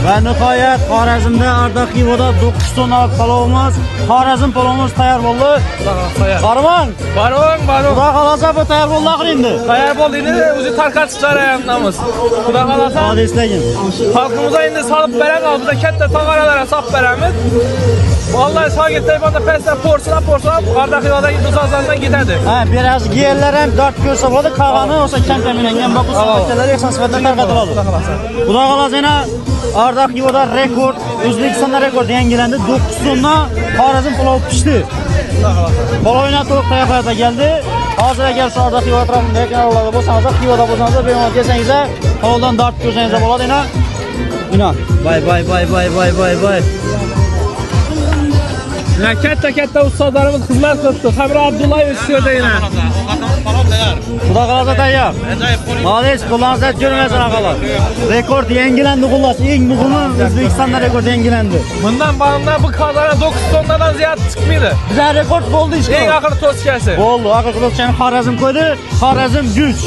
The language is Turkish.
Ve nihayet Xorazmda Arda Xivoda 9 tonnalık palovumuz, Xorazm palovumuz tayyor oldu. Barman. Xudo xolasa bu tayyor bo'ldi axir endi. Tayyor bo'ldi endi o'zi tarqatib chiqarayapmiz. Xudo xolasa. Hadi isleyin. Xalqimizga endi solib beramiz, bizda katta tog'aralarga solib beramiz. Vallahi Shogirt Taybonda pastda porsiyon Arda Xivodagi dozozlardan ketadi. Ha, biraz yerler hem 4 ko'rsa bo'ldi, qolgani o'sha kam-kaminangan boqib so'zakchalar ehson sifatida tarqatiladi. Xudo xolasa yana Arda Xivoda rekord, O'zbekistonda rekord yangilandi. 9 tonna Xorazm palov pishdi. Palovina to'liq tayyorgarlikda keldi. Hozir agar shu Arda Xivoda tarafidagi kanallarda bo'lsangiz, Xivoda bo'lsangiz, bemalol kelsangiz, palovdan dart ko'rsangiz bo'ladi. Ina. Bay. Ya katta ustozlarimiz xizmat qilibdi. Sabir Abdullayev shu yerda yana. Xudo xolasa tayyor. Молодец, qo'lingizda ko'rmaysan aqallar. Rekord yangilandi xullas. Eng muhimi O'zbekistonda rekord yangilandi. Bundan ba'zida bu kozana 9 tonnadan ziyod chiqmaydi. Bizda rekord bo'ldi ishqi. Eng oxir to'skasi. Bo'ldi, oxirgi to'skani Xorazm qo'ydi. Xorazm güch.